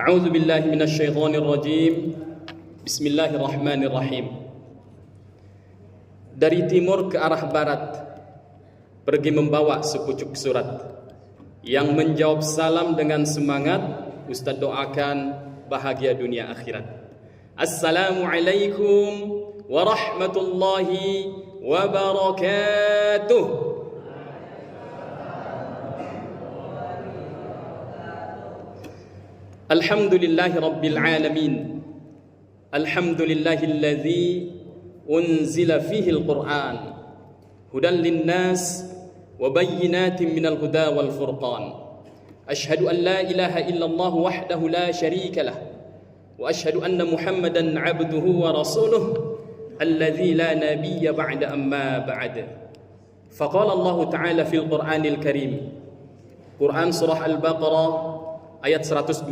A'udzu billahi minasyaitonir rajim. Bismillahirrahmanirrahim. Dari timur ke arah barat pergi membawa sepucuk surat yang menjawab salam dengan semangat. Ustaz doakan bahagia dunia akhirat. Assalamualaikum warahmatullahi wabarakatuh. Alhamdulillahi rabbil alamin. Alhamdulillahilladzi unzila fihi al-Qur'an hudan linnas wa bayyinatin minal huda wal furqan. Ashhadu an la ilaha illallah wahdahu la sharika lah wa ashhadu anna Muhammadan 'abduhu wa rasuluh alladzi la nabiyya ba'da amma ba'd. Faqala Allah Ta'ala fil Qur'anil Karim. Quran surah Al-Baqarah ayat 121.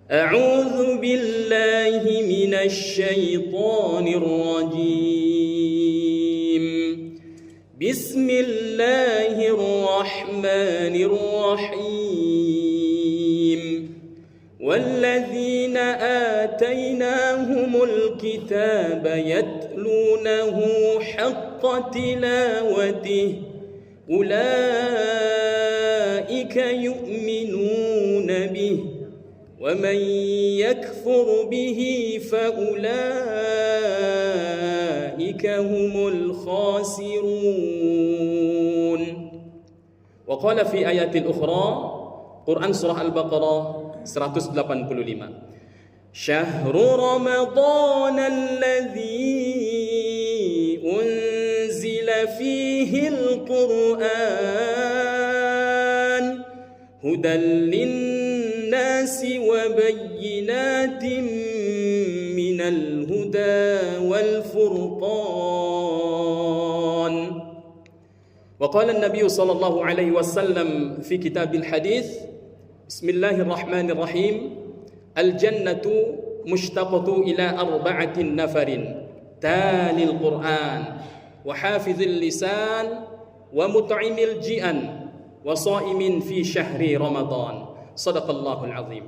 A'udzu billahi minasy syaithanir rajim. Bismillahirrahmanirrahim. Walladzina atainahumul kitaba yatlunahu haqqa tilawatihi ulaika yu'minuna bihi wa man yakfur bihi fa ulaika humul khasirun. Wa qala fi ayatil ukhra, Quran surah Al-Baqarah 185. Syahrul Ramadan alladzi unzila fihi al-Qur'an hudan linnasi wa bayyinatin minal huda wal furqan. Wa qala an-nabiy sallallahu alaihi wasallam fi kitabil hadits, Bismillahirrahmanirrahim. Al-jannatu mushtaqatu ila arba'atin nafarin talil Qur'an wa hafizil lisan wa mut'imil ji'an wa sha'imin fi syahri Ramadan. Sadaqallahul azim.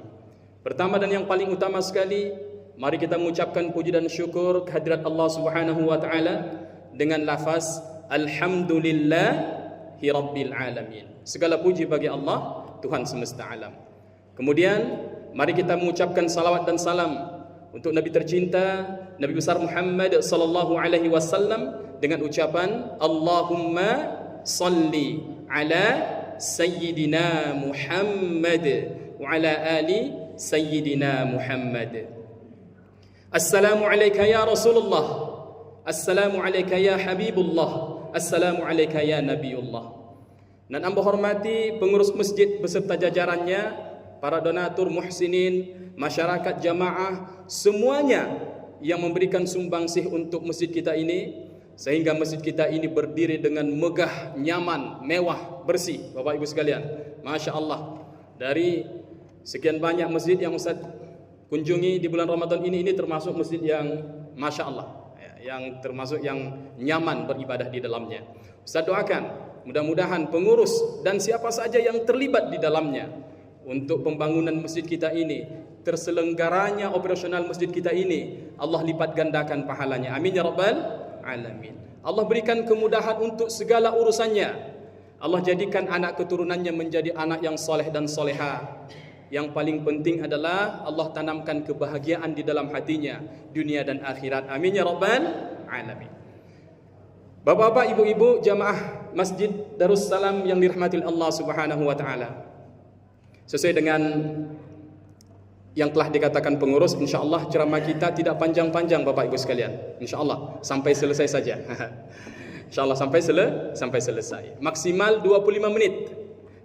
Pertama dan yang paling utama sekali, mari kita mengucapkan puji dan syukur kehadirat Allah Subhanahu wa taala dengan lafaz alhamdulillahi rabbil alamin. Segala puji bagi Allah, Tuhan semesta alam. Kemudian mari kita mengucapkan salawat dan salam untuk Nabi tercinta, Nabi besar Muhammad sallallahu alaihi wasallam dengan ucapan Allahumma salli ala sayyidina Muhammad wa ala ali sayyidina Muhammad. Assalamu alayka ya Rasulullah. Assalamu alayka ya Habibullah. Assalamu alayka ya Nabiullah. Dan amba hormati pengurus masjid beserta jajarannya, para donatur muhsinin, masyarakat jamaah, semuanya yang memberikan sumbangsih untuk masjid kita ini, sehingga masjid kita ini berdiri dengan megah, nyaman, mewah, bersih. Bapak Ibu sekalian, Masya Allah. Dari sekian banyak masjid yang Ustaz kunjungi di bulan Ramadan ini termasuk masjid yang Masya Allah, yang termasuk yang nyaman beribadah di dalamnya. Ustaz doakan mudah-mudahan pengurus dan siapa saja yang terlibat di dalamnya untuk pembangunan masjid kita ini, terselenggaranya operasional masjid kita ini, Allah lipat gandakan pahalanya. Amin ya rabbal alamin. Allah berikan kemudahan untuk segala urusannya. Allah jadikan anak keturunannya menjadi anak yang soleh dan soleha. Yang paling penting adalah Allah tanamkan kebahagiaan di dalam hatinya, dunia dan akhirat. Amin ya rabbal alamin. Bapak-bapak, ibu-ibu, jamaah Masjid Darussalam yang dirahmati Allah Subhanahu wa taala. Sesuai dengan yang telah dikatakan pengurus, insyaallah ceramah kita tidak panjang-panjang Bapak Ibu sekalian. Insyaallah sampai selesai saja. Insyaallah sampai selesai. Maksimal 25 menit.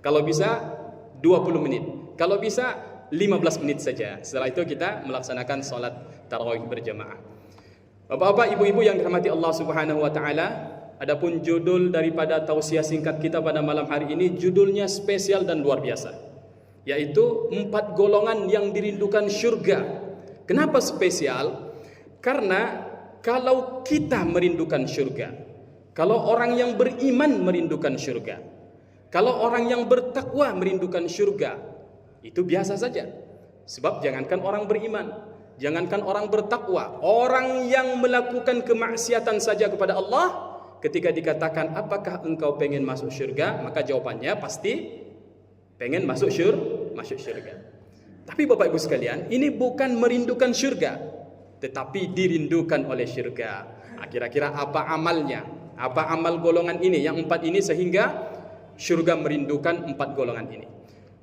Kalau bisa 20 menit. Kalau bisa 15 menit saja. Setelah itu kita melaksanakan salat tarawih berjamaah. Bapak-bapak, ibu-ibu yang dirahmati Allah Subhanahu wa taala, adapun judul daripada tausiah singkat kita pada malam hari ini judulnya spesial dan luar biasa, yaitu 4 golongan yang dirindukan syurga. Kenapa spesial? Karena kalau kita merindukan syurga, kalau orang yang beriman merindukan syurga, kalau orang yang bertakwa merindukan syurga, Itu biasa saja. Sebab jangankan orang beriman, jangankan orang bertakwa, orang yang melakukan kemaksiatan saja kepada Allah, ketika dikatakan apakah engkau pengen masuk syurga, maka jawabannya pasti pengen masuk syurga. Tapi Bapak Ibu sekalian, ini bukan merindukan syurga, tetapi dirindukan oleh syurga. Kira-kira apa amalnya? Apa amal golongan ini, yang 4 ini, sehingga syurga merindukan 4 golongan ini?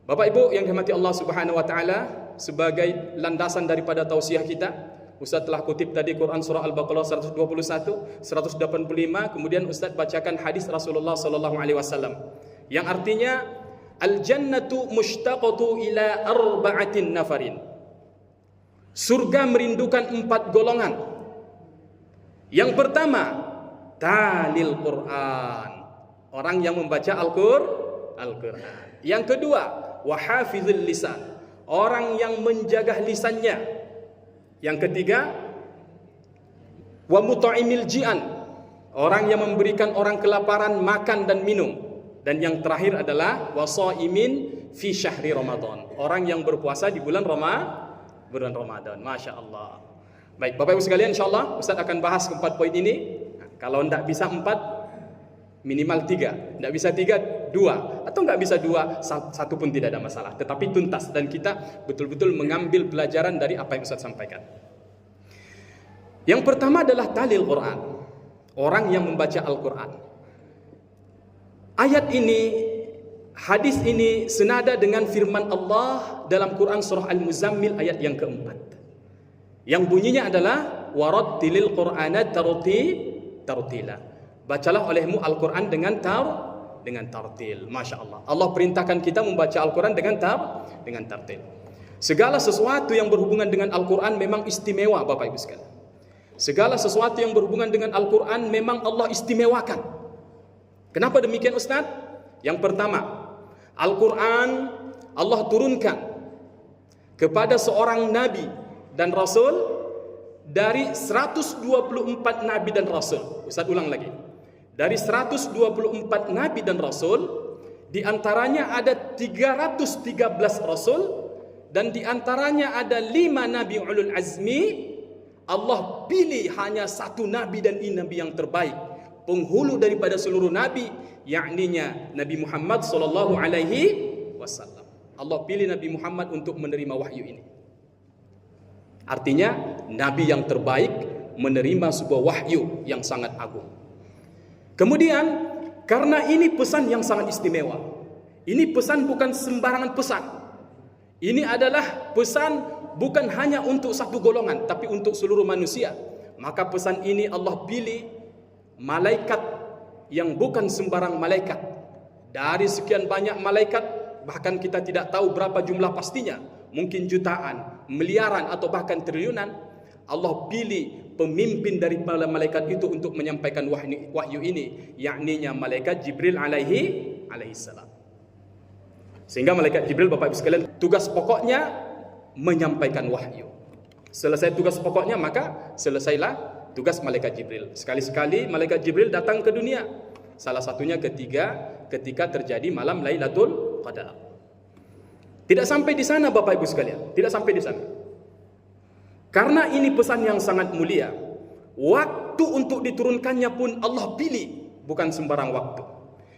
Bapak Ibu yang dirahmati Allah Subhanahu wa taala, sebagai landasan daripada tausiah kita, Ustaz telah kutip tadi Quran surah Al-Baqarah 121, 185, kemudian Ustaz bacakan hadis Rasulullah sallallahu alaihi wasallam yang artinya al-jannatu mushtaqatu ila arba'atin nafarin. Surga merindukan 4 golongan. Yang pertama, talil Quran, orang yang membaca Al-Quran. Yang kedua, wahafizul lisan, orang yang menjaga lisannya. Yang ketiga, wa mut'imil ji'an, orang yang memberikan orang kelaparan makan dan minum. Dan yang terakhir adalah wasaimin fi syahri Ramadan, orang yang berpuasa di bulan Ramadan. Masya Allah. Baik Bapak Ibu sekalian, insyaAllah Ustaz akan bahas 4 poin ini. Kalau tidak bisa 4, minimal 3. Tidak bisa 3, 2. Atau tidak bisa 2, 1 pun tidak ada masalah. Tetapi tuntas, dan kita betul-betul mengambil pelajaran dari apa yang Ustaz sampaikan. Yang pertama adalah talil Quran, orang yang membaca Al-Quran. Ayat ini, hadis ini senada dengan firman Allah dalam Quran surah Al-Muzammil ayat yang keempat, yang bunyinya adalah warattilil Qur'ana tartila. Bacalah olehmu Al-Quran dengan tartil. Masya Allah. Allah perintahkan kita membaca Al-Quran dengan tartil. Segala sesuatu yang berhubungan dengan Al-Quran memang istimewa Bapak Ibu sekalian. Segala sesuatu yang berhubungan dengan Al-Quran memang Allah istimewakan. Kenapa demikian Ustaz? Yang pertama, Al-Quran Allah turunkan kepada seorang Nabi dan Rasul dari 124 Nabi dan Rasul. Ustaz ulang lagi. Dari 124 Nabi dan Rasul, di antaranya ada 313 Rasul, dan di antaranya ada 5 Nabi ulul azmi. Allah pilih hanya 1 Nabi, dan ini Nabi yang terbaik, penghulu daripada seluruh Nabi, yakninya Nabi Muhammad sallallahu alaihi wasallam. Allah pilih Nabi Muhammad untuk menerima wahyu ini. Artinya Nabi yang terbaik menerima sebuah wahyu yang sangat agung. Kemudian karena ini pesan yang sangat istimewa, ini pesan bukan sembarangan pesan. Ini adalah pesan bukan hanya untuk satu golongan, tapi untuk seluruh manusia. Maka pesan ini Allah pilih malaikat yang bukan sembarang malaikat. Dari sekian banyak malaikat, bahkan kita tidak tahu berapa jumlah pastinya, mungkin jutaan, miliaran, atau bahkan triliunan, Allah pilih pemimpin dari malaikat itu untuk menyampaikan wahyu ini, yakninya malaikat Jibril alaihi salam. Sehingga malaikat Jibril, Bapak Ibu sekalian, tugas pokoknya menyampaikan wahyu. Selesai tugas pokoknya, maka selesailah tugas malaikat Jibril. Sekali-sekali malaikat Jibril datang ke dunia. Salah satunya ketika terjadi malam Lailatul Qadar. Tidak sampai di sana Bapak Ibu sekalian, tidak sampai di sana. Karena ini pesan yang sangat mulia, waktu untuk diturunkannya pun Allah pilih, bukan sembarang waktu.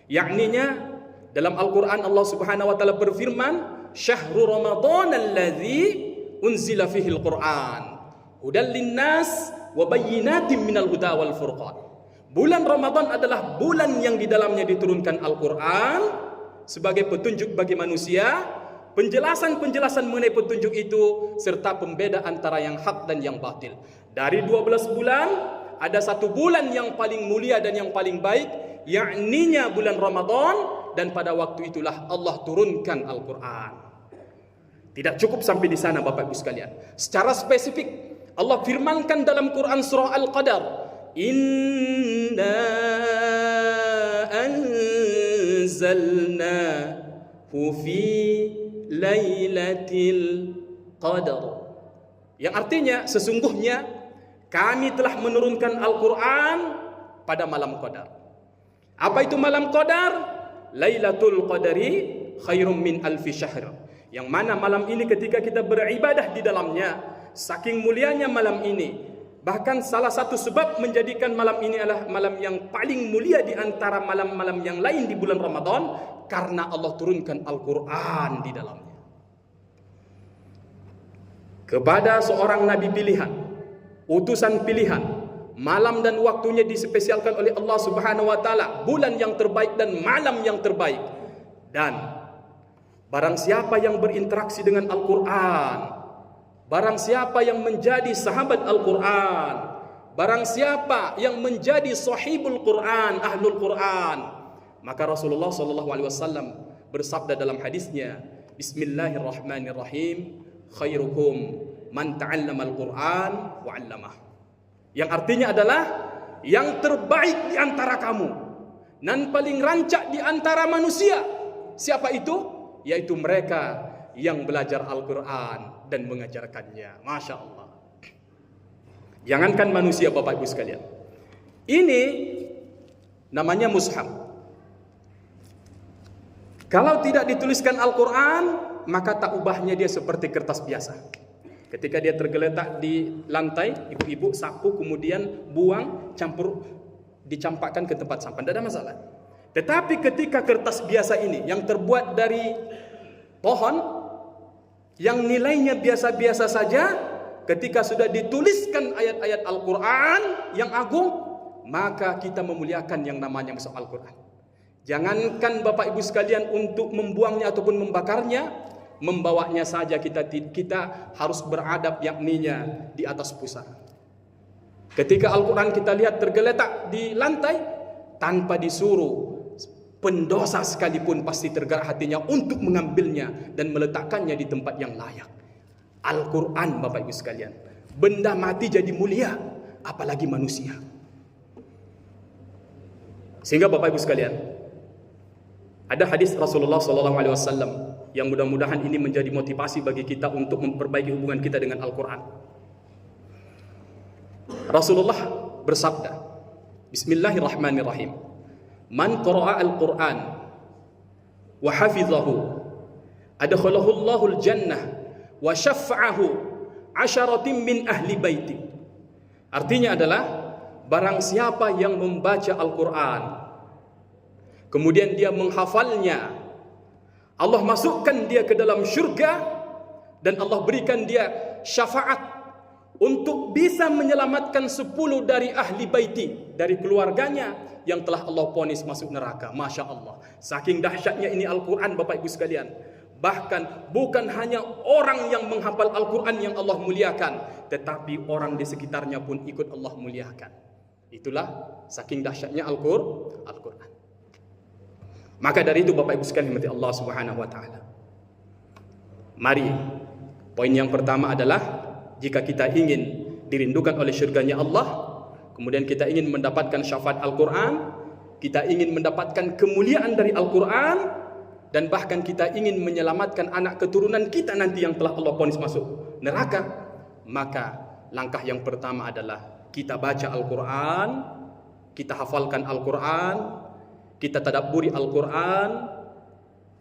Yakninya dalam Al-Quran Allah Subhanahu wa taala berfirman, "Syahrul Ramadan alladzi unzila fihi al-Quran, hudal linnas wa bayyinatin minal huda wal furqan." Bulan Ramadan adalah bulan yang di dalamnya diturunkan Al-Quran sebagai petunjuk bagi manusia, penjelasan-penjelasan mengenai petunjuk itu, serta pembeda antara yang hak dan yang batil. Dari 12 bulan, ada 1 bulan yang paling mulia dan yang paling baik, yakninya bulan Ramadan, dan pada waktu itulah Allah turunkan Al-Quran. Tidak cukup sampai di sana Bapak Ibu sekalian. Secara spesifik Allah firmankan dalam Quran surah Al-Qadar, "Inna anzalnahu fi Lailatul Qadar." Yang artinya sesungguhnya kami telah menurunkan Al-Quran pada malam Qadar. Apa itu malam Qadar? Lailatul Qadari khairum min alfi syahr. Yang mana malam ini ketika kita beribadah di dalamnya, saking mulianya malam ini, bahkan salah satu sebab menjadikan malam ini adalah malam yang paling mulia di antara malam-malam yang lain di bulan Ramadan, karena Allah turunkan Al-Quran di dalamnya. Kepada seorang nabi pilihan, utusan pilihan, malam dan waktunya dispesialkan oleh Allah Subhanahu wa taala, bulan yang terbaik dan malam yang terbaik. Dan barang siapa yang berinteraksi dengan Al-Quran, barang siapa yang menjadi sahabat Al-Quran, barang siapa yang menjadi sahibul Quran, ahlul Quran, maka Rasulullah SAW bersabda dalam hadisnya, Bismillahirrahmanirrahim, khairukum man ta'allama al-Quran wa 'allamah. Yang artinya adalah yang terbaik di antara kamu dan paling rancak di antara manusia. Siapa itu? Yaitu mereka yang belajar Al-Quran dan mengajarkannya. Masya Allah. Jangankan manusia, Bapak Ibu sekalian, ini namanya mushaf. Kalau tidak dituliskan Al-Quran, maka tak ubahnya dia seperti kertas biasa. Ketika dia tergeletak di lantai, ibu-ibu sapu kemudian buang, campur, dicampakkan ke tempat sampah, tidak ada masalah. Tetapi ketika kertas biasa ini yang terbuat dari pohon, yang nilainya biasa-biasa saja, ketika sudah dituliskan ayat-ayat Al-Quran yang agung, maka kita memuliakan yang namanya mushaf Al-Quran. Jangankan Bapak Ibu sekalian untuk membuangnya ataupun membakarnya, membawanya saja kita harus beradab, yakninya di atas pusar. Ketika Al-Quran kita lihat tergeletak di lantai tanpa disuruh, pendosa sekalipun pasti tergerak hatinya untuk mengambilnya dan meletakkannya di tempat yang layak. Al-Quran, Bapak Ibu sekalian, benda mati jadi mulia, apalagi manusia. Sehingga Bapak Ibu sekalian, ada hadis Rasulullah SAW yang mudah-mudahan ini menjadi motivasi bagi kita untuk memperbaiki hubungan kita dengan Al-Quran. Rasulullah bersabda, Bismillahirrahmanirrahim, Man qara'a al-Quran wa hafizahu adkhalahu Allahul jannah wa syafa'ahu asyaratin min ahli baiti. Artinya adalah, barang siapa yang membaca Al-Quran kemudian dia menghafalnya, Allah masukkan dia ke dalam syurga dan Allah berikan dia syafaat untuk bisa menyelamatkan 10 dari ahli baiti, dari keluarganya yang telah Allah vonis masuk neraka. Masya Allah, saking dahsyatnya ini Al-Quran, Bapak Ibu sekalian. Bahkan bukan hanya orang yang menghafal Al-Quran yang Allah muliakan, tetapi orang di sekitarnya pun ikut Allah muliakan. Itulah saking dahsyatnya Al-Quran. Maka dari itu Bapak Ibu sekalian dimati Allah Subhanahu wa taala, mari, poin yang pertama adalah, jika kita ingin dirindukan oleh syurganya Allah, kemudian kita ingin mendapatkan syafaat Al-Quran, kita ingin mendapatkan kemuliaan dari Al-Quran, dan bahkan kita ingin menyelamatkan anak keturunan kita nanti yang telah Allah vonis masuk neraka, maka langkah yang pertama adalah kita baca Al-Quran, kita hafalkan Al-Quran, kita tadabburi Al-Quran,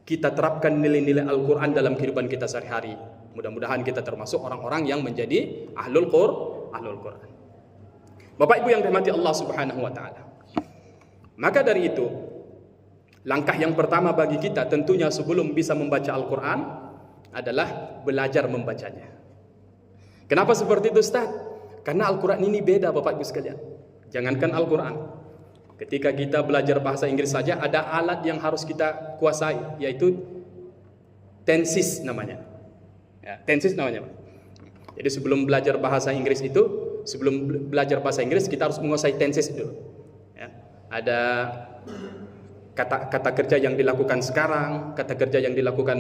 kita terapkan nilai-nilai Al-Quran dalam kehidupan kita sehari-hari. Mudah-mudahan kita termasuk orang-orang yang menjadi ahlul Quran. Bapak Ibu yang dirahmati Allah Subhanahu wa taala. Maka dari itu, langkah yang pertama bagi kita tentunya sebelum bisa membaca Al-Quran adalah belajar membacanya. Kenapa seperti itu, Ustaz? Karena Al-Quran ini beda, Bapak Ibu sekalian. Jangankan Al-Quran, ketika kita belajar bahasa Inggris saja ada alat yang harus kita kuasai, yaitu tenses namanya. Ya, tenses namanya. Jadi sebelum belajar bahasa Inggris kita harus menguasai tenses dulu. Ya, ada kata kerja yang dilakukan sekarang, kata kerja yang dilakukan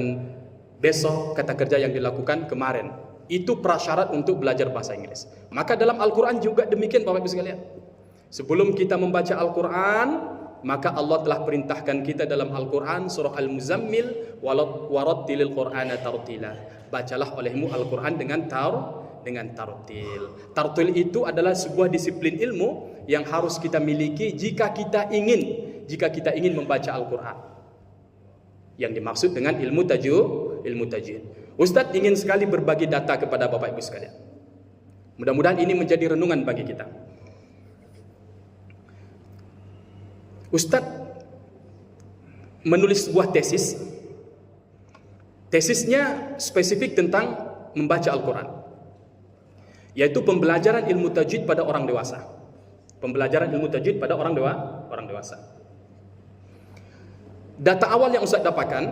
besok, kata kerja yang dilakukan kemarin. Itu prasyarat untuk belajar bahasa Inggris. Maka dalam Al-Quran juga demikian, Bapak Ibu sekalian. Sebelum kita membaca Al-Quran, maka Allah telah perintahkan kita dalam Al-Quran surah Al-Muzammil, warattilil Qur'ana tartila. Bacalah olehmu Al-Quran dengan tartil. Tartil itu adalah sebuah disiplin ilmu yang harus kita miliki jika kita ingin membaca Al-Quran. Yang dimaksud dengan ilmu ilmu tajwid. Ustaz ingin sekali berbagi data kepada Bapak Ibu sekalian. Mudah-mudahan ini menjadi renungan bagi kita. Ustaz menulis sebuah tesis. Tesisnya spesifik tentang membaca Al-Quran, yaitu pembelajaran ilmu tajwid pada orang dewasa. Pembelajaran ilmu tajwid pada orang dewasa. Data awal yang Ustaz dapatkan,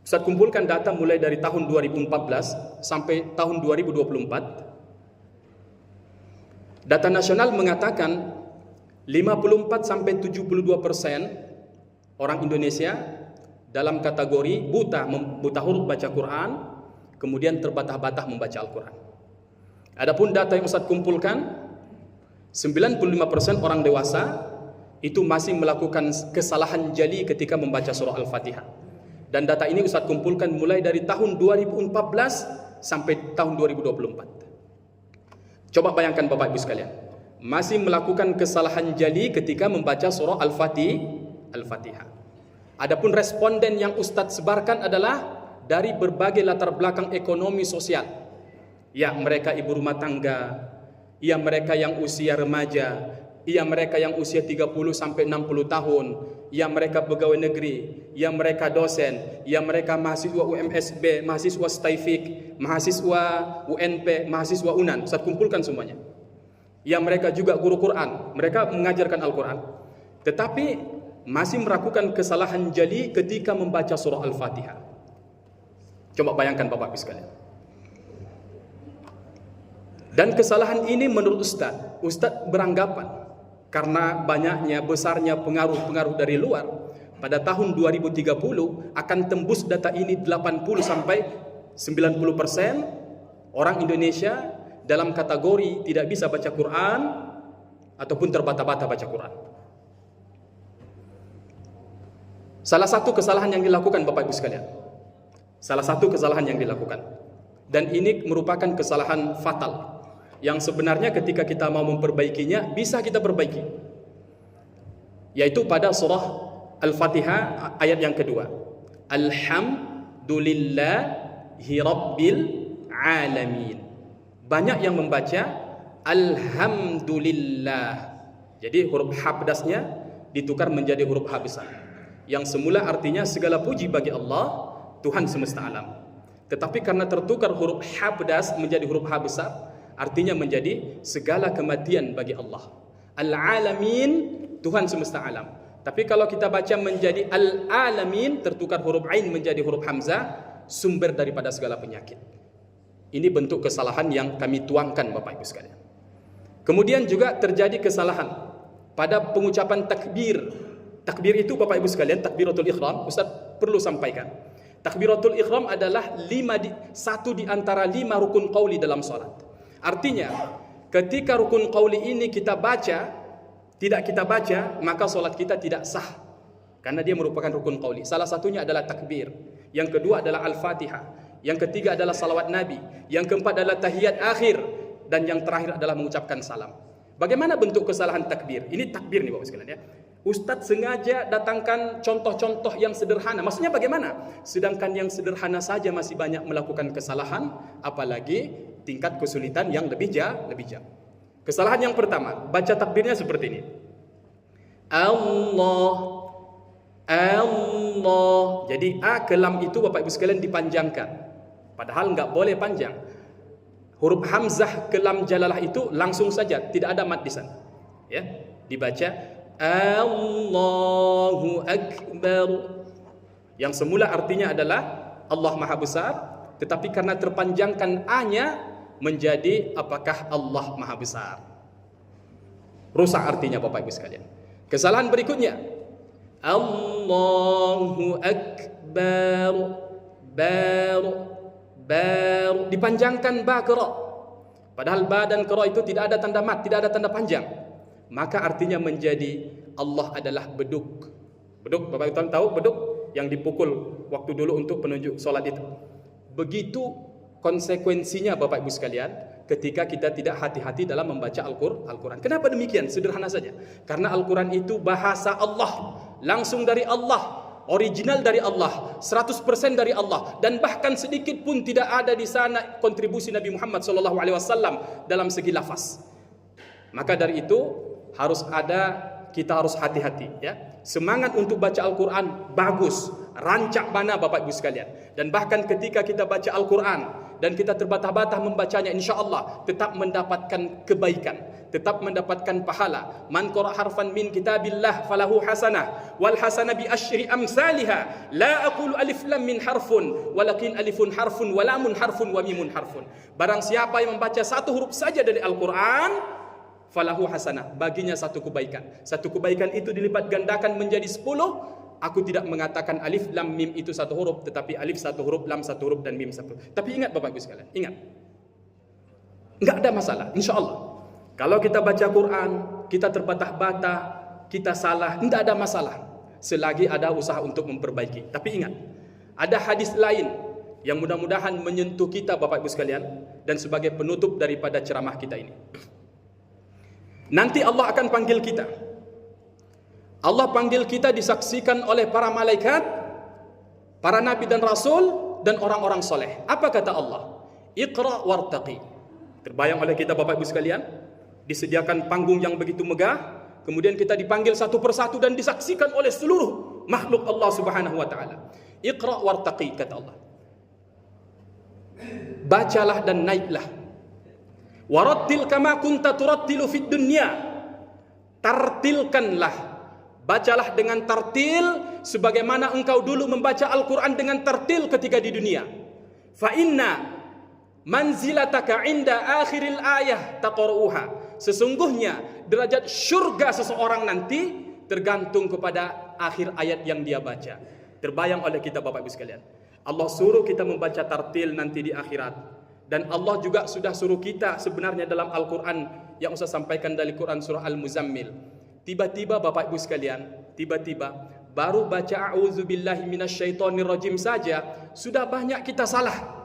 Ustaz kumpulkan data mulai dari tahun 2014 sampai tahun 2024. Data nasional mengatakan 54 sampai 72% orang Indonesia dalam kategori buta huruf baca Quran, kemudian terbatah-batah membaca Al-Quran. Adapun data yang Ustaz kumpulkan, 95% orang dewasa itu masih melakukan kesalahan jali ketika membaca surah Al-Fatihah. Dan data ini Ustaz kumpulkan mulai dari tahun 2014 sampai tahun 2024. Coba bayangkan Bapak Ibu sekalian, masih melakukan kesalahan jali ketika membaca surah Al-Fatihah. Adapun responden yang Ustaz sebarkan adalah dari berbagai latar belakang ekonomi sosial. Ya, mereka ibu rumah tangga, ya mereka yang usia remaja, ya mereka yang usia 30 sampai 60 tahun, ya mereka pegawai negeri, ya mereka dosen, ya mereka mahasiswa UMSB, mahasiswa STAIFIK, mahasiswa UNP, mahasiswa UNAN. Ustaz kumpulkan semuanya. Ya mereka juga guru Quran, mereka mengajarkan Al-Quran, tetapi masih melakukan kesalahan jali ketika membaca surah Al-Fatihah. Coba bayangkan Bapak Ibu sekalian. Dan kesalahan ini menurut Ustaz beranggapan karena banyaknya besarnya pengaruh-pengaruh dari luar, pada tahun 2030 akan tembus data ini 80 sampai 90% orang Indonesia dalam kategori tidak bisa baca Quran ataupun terbata-bata baca Quran. Salah satu kesalahan yang dilakukan Bapak Ibu sekalian, salah satu kesalahan yang dilakukan, dan ini merupakan kesalahan fatal yang sebenarnya ketika kita mau memperbaikinya bisa kita perbaiki, yaitu pada surah Al-Fatihah ayat yang kedua, Alhamdulillahi Rabbil Alamin. Banyak yang membaca Alhamdulillah, jadi huruf H pedasnya ditukar menjadi huruf H besar, yang semula artinya segala puji bagi Allah Tuhan semesta alam, tetapi karena tertukar huruf H pedas menjadi huruf H besar, artinya menjadi segala kematian bagi Allah. Al-Alamin, Tuhan semesta alam. Tapi kalau kita baca menjadi Al-Alamin, tertukar huruf Ain menjadi huruf Hamzah, sumber daripada segala penyakit. Ini bentuk kesalahan yang kami tuangkan Bapak Ibu sekalian. Kemudian juga terjadi kesalahan pada pengucapan takbir. Takbir itu Bapak Ibu sekalian, takbiratul ihram, Ustaz perlu sampaikan. Takbiratul ihram adalah satu di antara 5 rukun qauli dalam salat. Artinya, ketika rukun qauli ini tidak kita baca, maka solat kita tidak sah, karena dia merupakan rukun qauli. Salah satunya adalah takbir, yang kedua adalah Al-Fatihah, yang ketiga adalah salawat Nabi, yang keempat adalah tahiyat akhir, dan yang terakhir adalah mengucapkan salam. Bagaimana bentuk kesalahan takbir? Ini takbir nih Bapak sekalian ya. Ustadz sengaja datangkan contoh-contoh yang sederhana. Maksudnya bagaimana? Sedangkan yang sederhana saja masih banyak melakukan kesalahan, apalagi tingkat kesulitan yang lebih jauh. Kesalahan yang pertama, baca takbirnya seperti ini. Allah. Jadi A ke lam itu Bapak Ibu sekalian dipanjangkan, padahal nggak boleh panjang. Huruf Hamzah ke lam jalalah itu langsung saja, tidak ada mad di sana. Ya, dibaca Allahu Akbar, yang semula artinya adalah Allah Maha Besar, tetapi karena terpanjangkan A-nya menjadi apakah Allah Maha Besar. Rusak artinya Bapak Ibu sekalian. Kesalahan berikutnya, Allahu Akbar, baru dipanjangkan ba ke ra, padahal ba dan ke ra itu tidak ada tanda mat, tidak ada tanda panjang, maka artinya menjadi Allah adalah beduk. Beduk, Bapak Ibu tahu beduk yang dipukul waktu dulu untuk penunjuk solat itu. Begitu konsekuensinya Bapak Ibu sekalian ketika kita tidak hati-hati dalam membaca Al-Quran. Kenapa demikian? Sederhana saja, karena Al-Quran itu bahasa Allah, langsung dari Allah, original dari Allah, 100% dari Allah, dan bahkan sedikit pun tidak ada di sana kontribusi Nabi Muhammad SAW dalam segi lafaz. Maka dari itu kita harus hati-hati ya. Semangat untuk baca Al-Quran bagus, rancak mana Bapak Ibu sekalian. Dan bahkan ketika kita baca Al-Quran dan kita terbata-bata membacanya, insya Allah tetap mendapatkan kebaikan, tetap mendapatkan pahala. Man qara harfan min kitabillah falahu hasanah wal hasanah bi asyri amsalha. La aqulu alif lam min harfun walakin alifun harfun wa lamun harfun wa mimun harfun. Barang siapa yang membaca satu huruf saja dari Al-Quran, falahu hasanah, baginya satu kebaikan. Satu kebaikan itu dilipat gandakan menjadi 10. Aku tidak mengatakan alif lam mim itu satu huruf, tetapi alif satu huruf, lam satu huruf, dan mim satu. Tapi ingat Bapak Ibu sekalian, ingat, enggak ada masalah, insya Allah. Kalau kita baca Quran, kita terbata-bata, kita salah, enggak ada masalah, selagi ada usaha untuk memperbaiki. Tapi ingat, ada hadis lain yang mudah-mudahan menyentuh kita Bapak Ibu sekalian, dan sebagai penutup daripada ceramah kita ini. Nanti Allah akan panggil kita. Allah panggil kita disaksikan oleh para malaikat, para nabi dan rasul, dan orang-orang soleh. Apa kata Allah? Iqra wartaqi. Terbayang oleh kita Bapak Ibu sekalian, disediakan panggung yang begitu megah, kemudian kita dipanggil satu persatu dan disaksikan oleh seluruh makhluk Allah Subhanahu wa taala. Iqra wartaqi, kata Allah. Bacalah dan naiklah. Warattil kama kunta turattilu fid dunya. Tartilkanlah, bacalah dengan tartil sebagaimana engkau dulu membaca Al-Quran dengan tartil ketika di dunia. Fa inna manzilataka inda akhiril ayah taqra'uha. Sesungguhnya derajat syurga seseorang nanti tergantung kepada akhir ayat yang dia baca. Terbayang oleh kita Bapak Ibu sekalian, Allah suruh kita membaca tartil nanti di akhirat. Dan Allah juga sudah suruh kita sebenarnya dalam Al-Quran yang Ustaz sampaikan dari Quran surah Al-Muzammil. Tiba-tiba Bapak Ibu sekalian, tiba-tiba baru baca a'udzubillahi minasyaitonirrajim saja sudah banyak kita salah.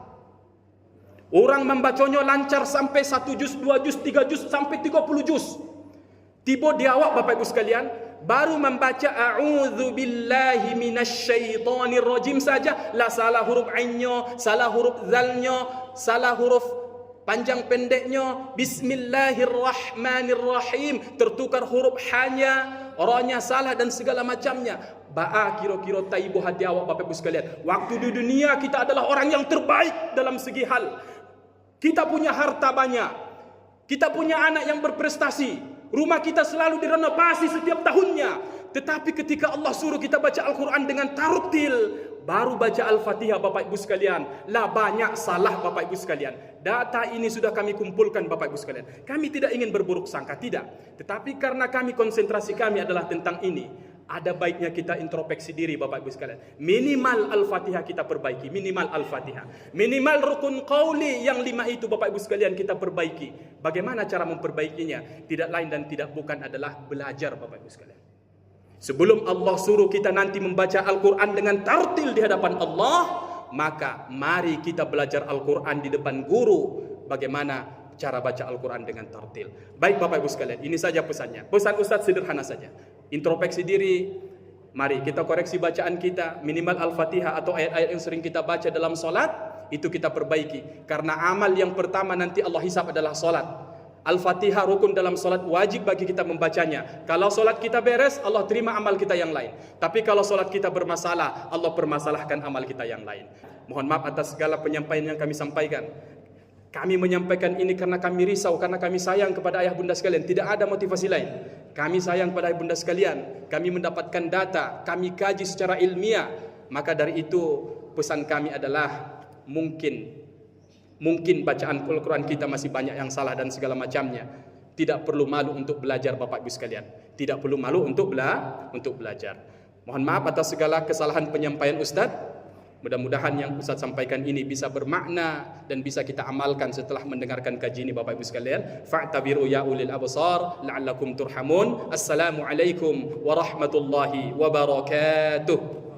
Orang membacanya lancar sampai 1 juz, 2 juz, 3 juz, sampai 30 juz. Tiba di awak Bapak Ibu sekalian, baru membaca a'udzubillahi minasyaitonirrajim saja lah salah huruf ainnya, salah huruf zalnya, salah huruf panjang pendeknya, bismillahirrahmanirrahim, tertukar huruf hanya, orangnya salah dan segala macamnya. Ba'a kira-kira taibu hati awak Bapak Ibu sekalian. Waktu di dunia kita adalah orang yang terbaik dalam segi hal. Kita punya harta banyak, kita punya anak yang berprestasi, rumah kita selalu direnovasi setiap tahunnya. Tetapi ketika Allah suruh kita baca Al-Quran dengan tartil, baru baca Al-Fatihah Bapak Ibu sekalian, lah banyak salah Bapak Ibu sekalian. Data ini sudah kami kumpulkan Bapak Ibu sekalian. Kami tidak ingin berburuk sangka, tidak. Tetapi karena konsentrasi kami adalah tentang ini, ada baiknya kita introspeksi diri Bapak Ibu sekalian. Minimal Al-Fatihah kita perbaiki, minimal Al-Fatihah. Minimal rukun qauli yang 5 itu Bapak Ibu sekalian kita perbaiki. Bagaimana cara memperbaikinya? Tidak lain dan tidak bukan adalah belajar Bapak Ibu sekalian. Sebelum Allah suruh kita nanti membaca Al-Quran dengan tartil di hadapan Allah, maka mari kita belajar Al-Quran di depan guru. Bagaimana cara baca Al-Quran dengan tartil? Baik Bapak Ibu sekalian, ini saja pesannya. Pesan Ustadz sederhana saja. Introspeksi diri, mari kita koreksi bacaan kita. Minimal Al-Fatihah atau ayat-ayat yang sering kita baca dalam solat, itu kita perbaiki. Karena amal yang pertama nanti Allah hisab adalah solat. Al-Fatihah rukun dalam solat, wajib bagi kita membacanya. Kalau solat kita beres, Allah terima amal kita yang lain. Tapi kalau solat kita bermasalah, Allah permasalahkan amal kita yang lain. Mohon maaf atas segala penyampaian yang kami sampaikan. Kami menyampaikan ini karena kami risau, karena kami sayang kepada ayah bunda sekalian. Tidak ada motivasi lain. Kami sayang kepada ayah bunda sekalian. Kami mendapatkan data, kami kaji secara ilmiah. Maka dari itu pesan kami adalah mungkin bacaan Al-Quran kita masih banyak yang salah dan segala macamnya. Tidak perlu malu untuk belajar Bapak Ibu sekalian. Tidak perlu malu untuk belajar. Mohon maaf atas segala kesalahan penyampaian Ustadz. Mudah-mudahan yang Ustadz sampaikan ini bisa bermakna dan bisa kita amalkan setelah mendengarkan kaji ini Bapak Ibu sekalian. Fa'tabiru ya ulil absar la'allakum turhamun. Assalamualaikum warahmatullahi wabarakatuh.